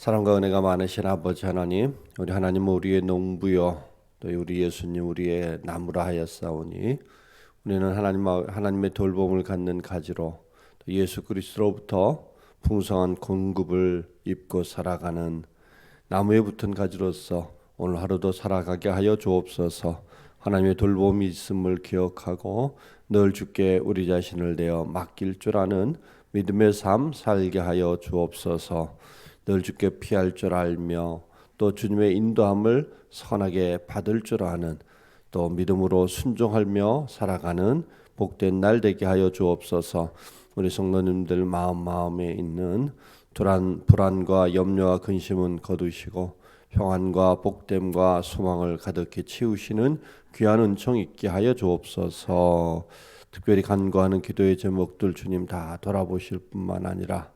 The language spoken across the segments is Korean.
사랑과 은혜가 많으신 아버지 하나님, 우리 하나님은 우리의 농부요, 또 우리 예수님 우리의 나무라 하였사오니 우리는 하나님의 돌봄을 갖는 가지로 또 예수 그리스도로부터 풍성한 공급을 입고 살아가는 나무에 붙은 가지로서 오늘 하루도 살아가게 하여 주옵소서. 하나님의 돌봄이 있음을 기억하고 늘 주께 우리 자신을 내어 맡길 줄 아는 믿음의 삶 살게 하여 주옵소서. 늘 주께 피할 줄 알며 또 주님의 인도함을 선하게 받을 줄 아는, 또 믿음으로 순종하며 살아가는 복된 날 되게 하여 주옵소서. 우리 성도님들 마음에 있는 불안과 염려와 근심은 거두시고 평안과 복됨과 소망을 가득히 채우시는 귀한 은총 있게 하여 주옵소서. 특별히 간구하는 기도의 제목들 주님 다 돌아보실 뿐만 아니라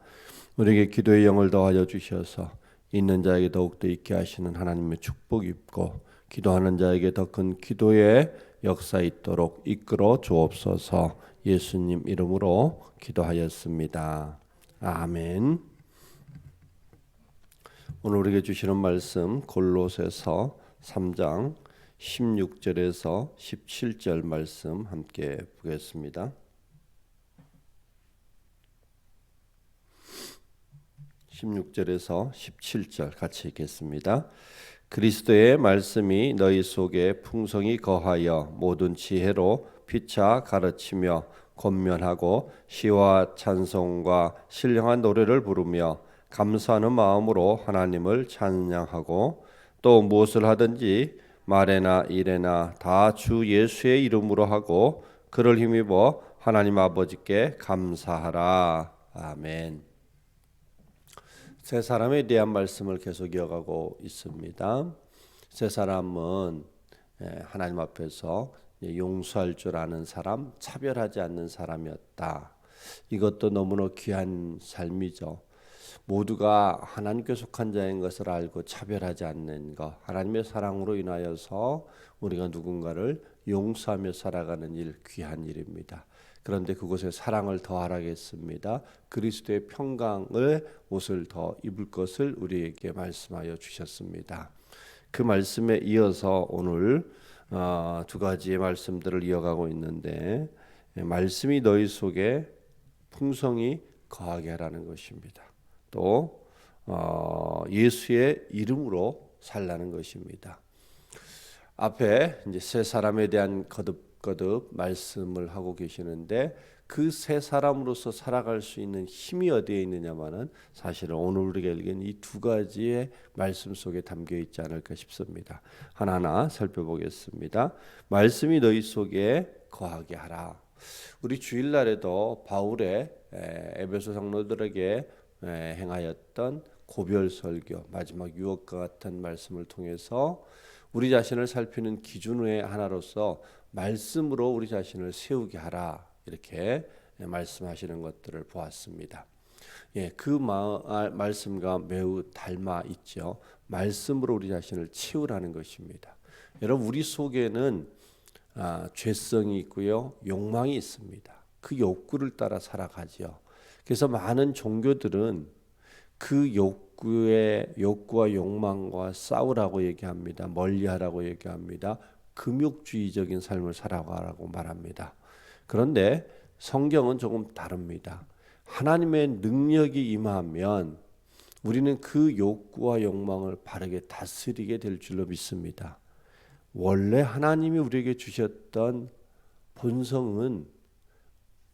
우리에게 기도의 영을 더하여 주셔서 있는 자에게 더욱더 있게 하시는 하나님의 축복 입고 기도하는 자에게 더 큰 기도의 역사 있도록 이끌어 주옵소서. 예수님 이름으로 기도하였습니다. 아멘. 오늘 우리에게 주시는 말씀 골로새서 3장 16절에서 17절 말씀 함께 보겠습니다. 16절에서 17절 같이 읽겠습니다. 그리스도의 말씀이 너희 속에 풍성히 거하여 모든 지혜로 피차 가르치며 권면하고 시와 찬송과 신령한 노래를 부르며 감사하는 마음으로 하나님을 찬양하고 또 무엇을 하든지 말에나 일에나 다 주 예수의 이름으로 하고 그를 힘입어 하나님 아버지께 감사하라. 아멘. 세 사람에 대한 말씀을 계속 이어가고 있습니다. 세 사람은 하나님 앞에서 용서할 줄 아는 사람, 차별하지 않는 사람이었다. 이것도 너무나 귀한 삶이죠. 모두가 하나님께 속한 자인 것을 알고 차별하지 않는 것, 하나님의 사랑으로 인하여서 우리가 누군가를 용서하며 살아가는 일, 귀한 일입니다. 그런데 그곳에 사랑을 더하라겠습니다. 그리스도의 평강을 옷을 더 입을 것을 우리에게 말씀하여 주셨습니다. 그 말씀에 이어서 오늘 두 가지의 말씀들을 이어가고 있는데, 말씀이 너희 속에 풍성히 거하게 하라는 것입니다. 또 예수의 이름으로 살라는 것입니다. 앞에 이제 세 사람에 대한 거듭 말씀을 하고 계시는데, 그 세 사람으로서 살아갈 수 있는 힘이 어디에 있느냐마는 사실은 오늘 우리가 읽은 이 두 가지의 말씀 속에 담겨 있지 않을까 싶습니다. 하나하나 살펴보겠습니다. 말씀이 너희 속에 거하게 하라. 우리 주일날에도 바울의 에베소 성도들에게 행하였던 고별 설교, 마지막 유혹과 같은 말씀을 통해서 우리 자신을 살피는 기준의 하나로서 말씀으로 우리 자신을 세우게 하라, 이렇게 말씀하시는 것들을 보았습니다. 그 말씀과 매우 닮아 있죠. 말씀으로 우리 자신을 채우라는 것입니다. 여러분, 우리 속에는 죄성이 있고요, 욕망이 있습니다. 그 욕구를 따라 살아가죠. 그래서 많은 종교들은 그 욕구와 욕망과 싸우라고 얘기합니다. 멀리하라고 얘기합니다. 금욕주의적인 삶을 살아가라고 말합니다. 그런데 성경은 조금 다릅니다. 하나님의 능력이 임하면 우리는 그 욕구와 욕망을 바르게 다스리게 될 줄로 믿습니다. 원래 하나님이 우리에게 주셨던 본성은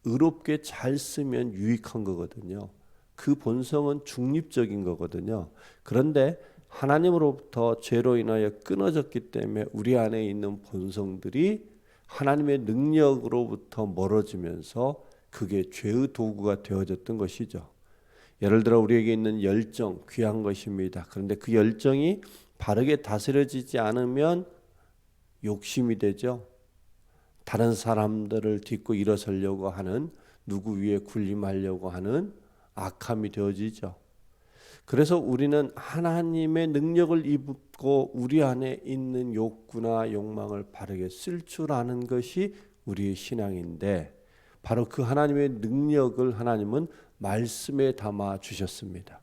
의롭게 잘 쓰면 유익한 거거든요. 그 본성은 중립적인 거거든요. 그런데 하나님으로부터 죄로 인하여 끊어졌기 때문에 우리 안에 있는 본성들이 하나님의 능력으로부터 멀어지면서 그게 죄의 도구가 되어졌던 것이죠. 예를 들어 우리에게 있는 열정, 귀한 것입니다. 그런데 그 열정이 바르게 다스려지지 않으면 욕심이 되죠. 다른 사람들을 딛고 일어서려고 하는, 누구 위에 군림하려고 하는 악함이 되어지죠. 그래서 우리는 하나님의 능력을 입고 우리 안에 있는 욕구나 욕망을 바르게 쓸 줄 아는 것이 우리의 신앙인데, 바로 그 하나님의 능력을 하나님은 말씀에 담아 주셨습니다.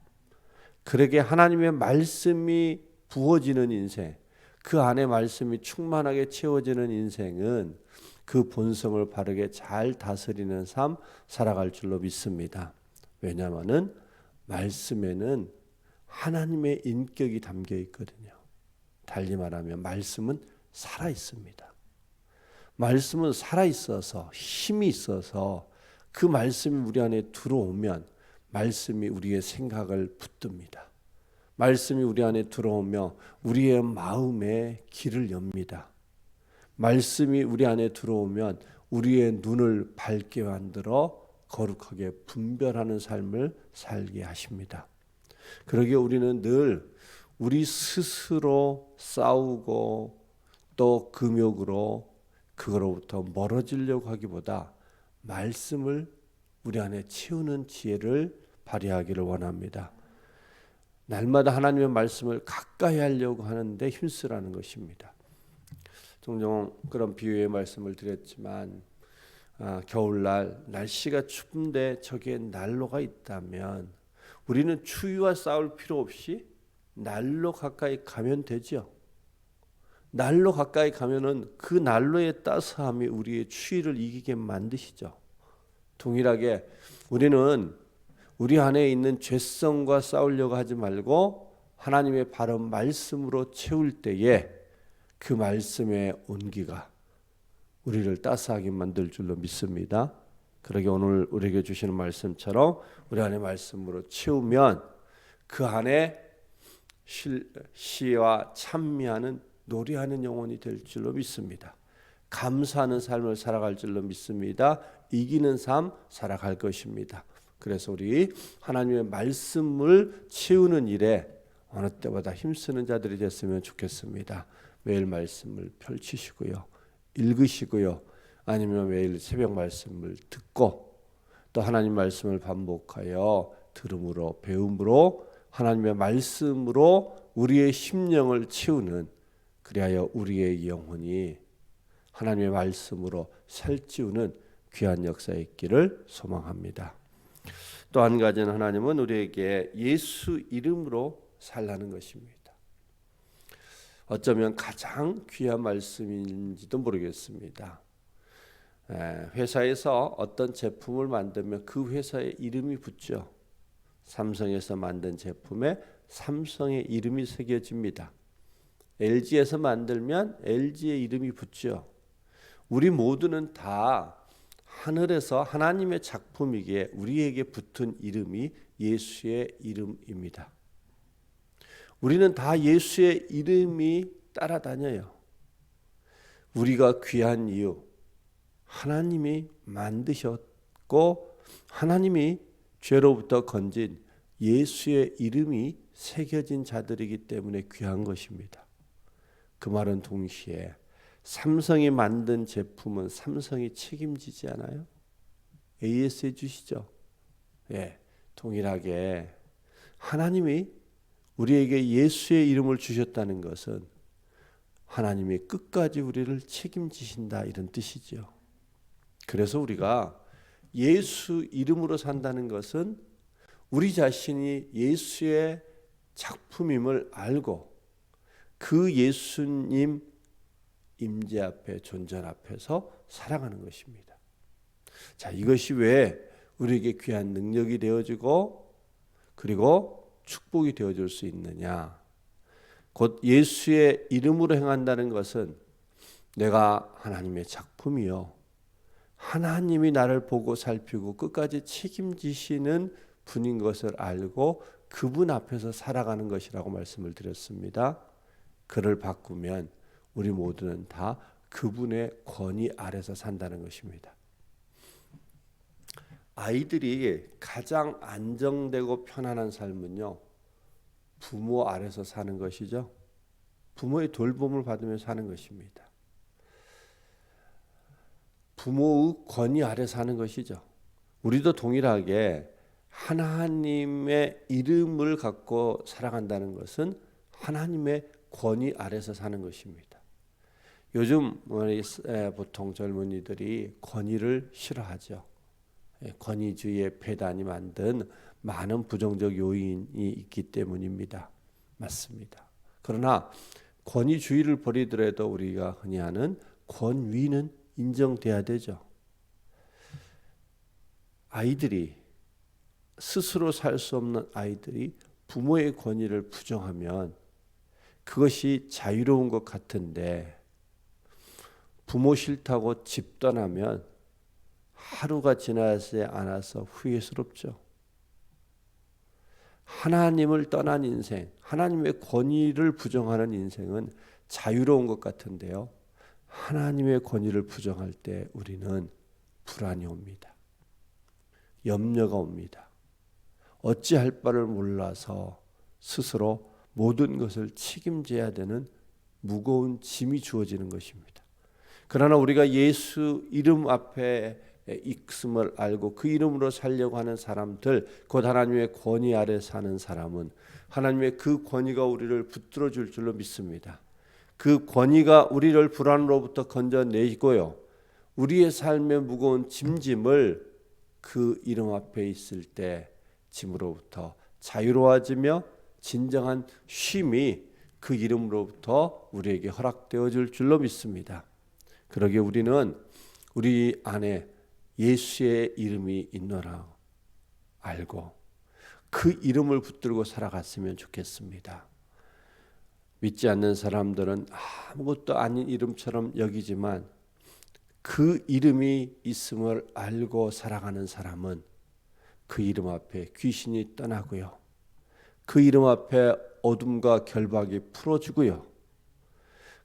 그러게 하나님의 말씀이 부어지는 인생, 그 안에 말씀이 충만하게 채워지는 인생은 그 본성을 바르게 잘 다스리는 삶 살아갈 줄로 믿습니다. 왜냐하면 말씀에는 하나님의 인격이 담겨 있거든요. 달리 말하면 말씀은 살아 있습니다. 말씀은 살아 있어서 힘이 있어서 그 말씀이 우리 안에 들어오면 말씀이 우리의 생각을 붙듭니다. 말씀이 우리 안에 들어오며 우리의 마음에 길을 엽니다. 말씀이 우리 안에 들어오면 우리의 눈을 밝게 만들어 거룩하게 분별하는 삶을 살게 하십니다. 그러기에 우리는 늘 우리 스스로 싸우고 또 금욕으로 그거로부터 멀어지려고 하기보다 말씀을 우리 안에 채우는 지혜를 발휘하기를 원합니다. 날마다 하나님의 말씀을 가까이 하려고 하는데 힘쓰라는 것입니다. 종종 그런 비유의 말씀을 드렸지만 겨울날 날씨가 춥은데 저기에 난로가 있다면 우리는 추위와 싸울 필요 없이 난로 가까이 가면 되죠. 난로 가까이 가면은 그 난로의 따스함이 우리의 추위를 이기게 만드시죠. 동일하게 우리는 우리 안에 있는 죄성과 싸우려고 하지 말고 하나님의 바른 말씀으로 채울 때에 그 말씀의 온기가 우리를 따스하게 만들 줄로 믿습니다. 그러게 오늘 우리에게 주시는 말씀처럼 우리 안에 말씀으로 채우면 그 안에 시와 찬미하는 노래하는 영혼이 될 줄로 믿습니다. 감사하는 삶을 살아갈 줄로 믿습니다. 이기는 삶 살아갈 것입니다. 그래서 우리 하나님의 말씀을 채우는 일에 어느 때보다 힘쓰는 자들이 됐으면 좋겠습니다. 매일 말씀을 펼치시고요. 읽으시고요. 아니면 매일 새벽 말씀을 듣고 또 하나님 말씀을 반복하여 들음으로 배움으로 하나님의 말씀으로 우리의 심령을 채우는, 그리하여 우리의 영혼이 하나님의 말씀으로 살찌우는 귀한 역사에 있기를 소망합니다. 또 한 가지는 하나님은 우리에게 예수 이름으로 살라는 것입니다. 어쩌면 가장 귀한 말씀인지도 모르겠습니다. 회사에서 어떤 제품을 만들면 그 회사의 이름이 붙죠. 삼성에서 만든 제품에 삼성의 이름이 새겨집니다. LG에서 만들면 LG의 이름이 붙죠. 우리 모두는 다 하늘에서 하나님의 작품이기에 우리에게 붙은 이름이 예수의 이름입니다. 우리는 다 예수의 이름이 따라다녀요. 우리가 귀한 이유, 하나님이 만드셨고 하나님이 죄로부터 건진 예수의 이름이 새겨진 자들이기 때문에 귀한 것입니다. 그 말은 동시에 삼성이 만든 제품은 삼성이 책임지지 않아요? AS 해주시죠. 예, 동일하게 하나님이 우리에게 예수의 이름을 주셨다는 것은 하나님이 끝까지 우리를 책임지신다 이런 뜻이죠. 그래서 우리가 예수 이름으로 산다는 것은 우리 자신이 예수의 작품임을 알고 그 예수님 임재 앞에 존재 앞에서 살아가는 것입니다. 자, 이것이 왜 우리에게 귀한 능력이 되어지고 그리고 축복이 되어줄 수 있느냐? 곧 예수의 이름으로 행한다는 것은 내가 하나님의 작품이요, 하나님이 나를 보고 살피고 끝까지 책임지시는 분인 것을 알고 그분 앞에서 살아가는 것이라고 말씀을 드렸습니다. 그를 바꾸면 우리 모두는 다 그분의 권위 아래서 산다는 것입니다. 아이들이 가장 안정되고 편안한 삶은요, 부모 아래서 사는 것이죠. 부모의 돌봄을 받으며 사는 것입니다. 부모의 권위 아래 사는 것이죠. 우리도 동일하게 하나님의 이름을 갖고 살아간다는 것은 하나님의 권위 아래서 사는 것입니다. 요즘 보통 젊은이들이 권위를 싫어하죠. 권위주의의 배단이 만든 많은 부정적 요인이 있기 때문입니다. 맞습니다. 그러나 권위주의를 버리더라도 우리가 흔히 하는 권위는 인정돼야 되죠. 아이들이 스스로 살 수 없는 아이들이 부모의 권위를 부정하면 그것이 자유로운 것 같은데 부모 싫다고 집 떠나면 하루가 지나지 않아서 후회스럽죠. 하나님을 떠난 인생, 하나님의 권위를 부정하는 인생은 자유로운 것 같은데요. 하나님의 권위를 부정할 때 우리는 불안이 옵니다. 염려가 옵니다. 어찌할 바를 몰라서 스스로 모든 것을 책임져야 되는 무거운 짐이 주어지는 것입니다. 그러나 우리가 예수 이름 앞에 있음을 알고 그 이름으로 살려고 하는 사람들, 곧 하나님의 권위 아래 사는 사람은 하나님의 그 권위가 우리를 붙들어 줄 줄로 믿습니다. 그 권위가 우리를 불안으로부터 건져내고요, 우리의 삶의 무거운 짐을 그 이름 앞에 있을 때 짐으로부터 자유로워지며 진정한 쉼이 그 이름으로부터 우리에게 허락되어 줄 줄로 믿습니다. 그러기에 우리는 우리 안에 예수의 이름이 있노라 알고 그 이름을 붙들고 살아갔으면 좋겠습니다. 믿지 않는 사람들은 아무것도 아닌 이름처럼 여기지만 그 이름이 있음을 알고 살아가는 사람은 그 이름 앞에 귀신이 떠나고요, 그 이름 앞에 어둠과 결박이 풀어지고요,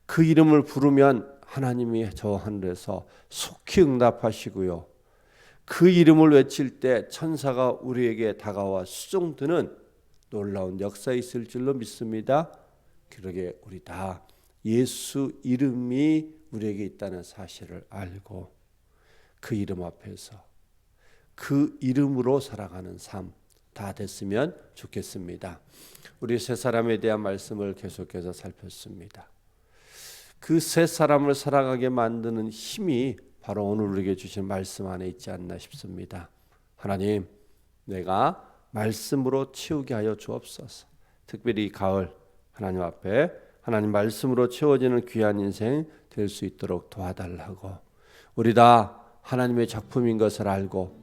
그 이름을 부르면 하나님이 저 하늘에서 속히 응답하시고요, 그 이름을 외칠 때 천사가 우리에게 다가와 수종드는 놀라운 역사 있을 줄로 믿습니다. 그러게 우리 다 예수 이름이 우리에게 있다는 사실을 알고 그 이름 앞에서 그 이름으로 살아가는 삶 다 됐으면 좋겠습니다. 우리 세 사람에 대한 말씀을 계속해서 살폈습니다. 그 세 사람을 살아가게 만드는 힘이 바로 오늘 우리에게 주신 말씀 안에 있지 않나 싶습니다. 하나님, 내가 말씀으로 채우게 하여 주옵소서. 특별히 이 가을 하나님 앞에 하나님 말씀으로 채워지는 귀한 인생 될 수 있도록 도와달라고, 우리 다 하나님의 작품인 것을 알고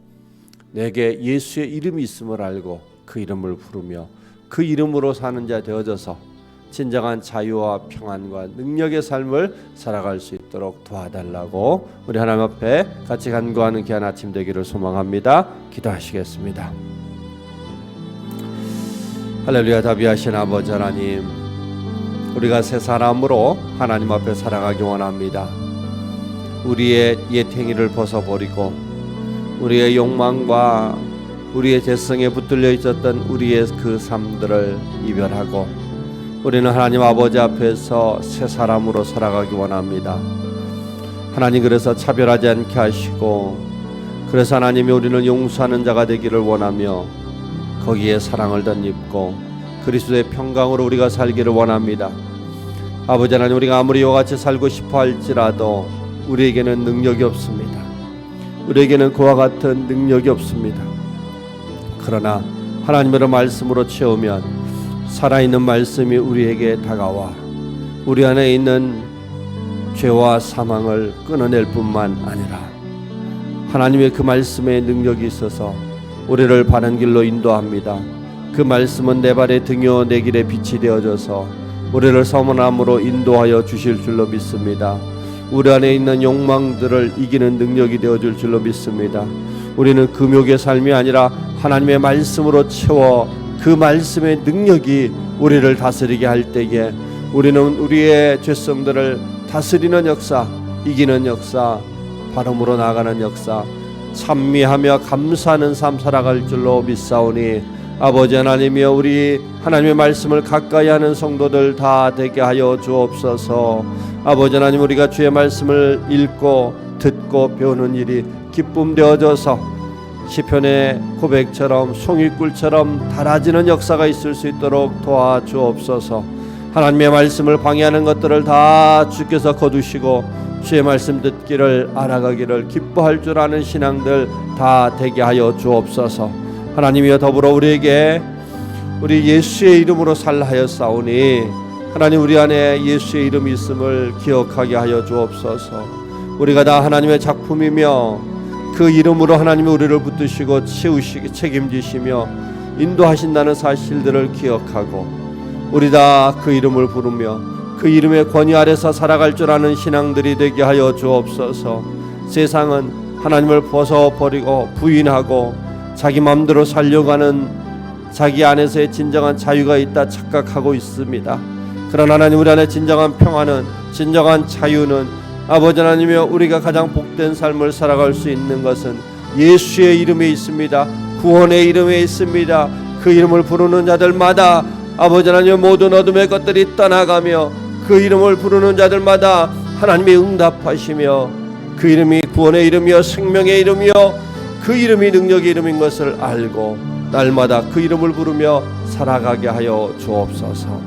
내게 예수의 이름이 있음을 알고 그 이름을 부르며 그 이름으로 사는 자 되어져서 진정한 자유와 평안과 능력의 삶을 살아갈 수 있도록 도와달라고 우리 하나님 앞에 같이 간구하는 귀한 아침 되기를 소망합니다. 기도하시겠습니다. 할렐루야. 자비하신 아버지 하나님, 우리가 새 사람으로 하나님 앞에 살아가기 원합니다. 우리의 옛 행위를 벗어버리고 우리의 욕망과 우리의 죄성에 붙들려 있었던 우리의 그 삶들을 이별하고 우리는 하나님 아버지 앞에서 새 사람으로 살아가기 원합니다. 하나님, 그래서 차별하지 않게 하시고, 그래서 하나님이 우리는 용서하는 자가 되기를 원하며 거기에 사랑을 덧입고 그리스도의 평강으로 우리가 살기를 원합니다. 아버지 하나님, 우리가 아무리 이와 같이 살고 싶어 할지라도 우리에게는 능력이 없습니다. 우리에게는 그와 같은 능력이 없습니다. 그러나 하나님의 말씀으로 채우면 살아있는 말씀이 우리에게 다가와 우리 안에 있는 죄와 사망을 끊어낼 뿐만 아니라 하나님의 그 말씀에 능력이 있어서 우리를 바른 길로 인도합니다. 그 말씀은 내 발의 등이요 내 길의 빛이 되어져서 우리를 선함으로 인도하여 주실 줄로 믿습니다. 우리 안에 있는 욕망들을 이기는 능력이 되어줄 줄로 믿습니다. 우리는 금욕의 삶이 아니라 하나님의 말씀으로 채워 그 말씀의 능력이 우리를 다스리게 할 때에 우리는 우리의 죄성들을 다스리는 역사, 이기는 역사, 바름으로 나아가는 역사, 찬미하며 감사하는 삶 살아갈 줄로 믿사오니 아버지 하나님이여, 우리 하나님의 말씀을 가까이 하는 성도들 다 되게 하여 주옵소서. 아버지 하나님, 우리가 주의 말씀을 읽고 듣고 배우는 일이 기쁨 되어져서 시편의 고백처럼 송이꿀처럼 달아지는 역사가 있을 수 있도록 도와주옵소서. 하나님의 말씀을 방해하는 것들을 다 주께서 거두시고 주의 말씀 듣기를 알아가기를 기뻐할 줄 아는 신앙들 다 되게 하여 주옵소서. 하나님이여 더불어 우리에게 우리 예수의 이름으로 살라 하였사오니 하나님 우리 안에 예수의 이름이 있음을 기억하게 하여 주옵소서. 우리가 다 하나님의 작품이며 그 이름으로 하나님이 우리를 붙드시고 채우시기 책임지시며 인도하신다는 사실들을 기억하고 우리 다 그 이름을 부르며 그 이름의 권위 아래서 살아갈 줄 아는 신앙들이 되게 하여 주옵소서. 세상은 하나님을 벗어버리고 부인하고 자기 마음대로 살려고 하는 자기 안에서의 진정한 자유가 있다 착각하고 있습니다. 그러나 하나님 우리 안에 진정한 평화는, 진정한 자유는 아버지 하나님이여 우리가 가장 복된 삶을 살아갈 수 있는 것은 예수의 이름에 있습니다. 구원의 이름에 있습니다. 그 이름을 부르는 자들마다 아버지 하나님 모든 어둠의 것들이 떠나가며 그 이름을 부르는 자들마다 하나님이 응답하시며 그 이름이 구원의 이름이요 생명의 이름이요 그 이름이 능력의 이름인 것을 알고 날마다 그 이름을 부르며 살아가게 하여 주옵소서.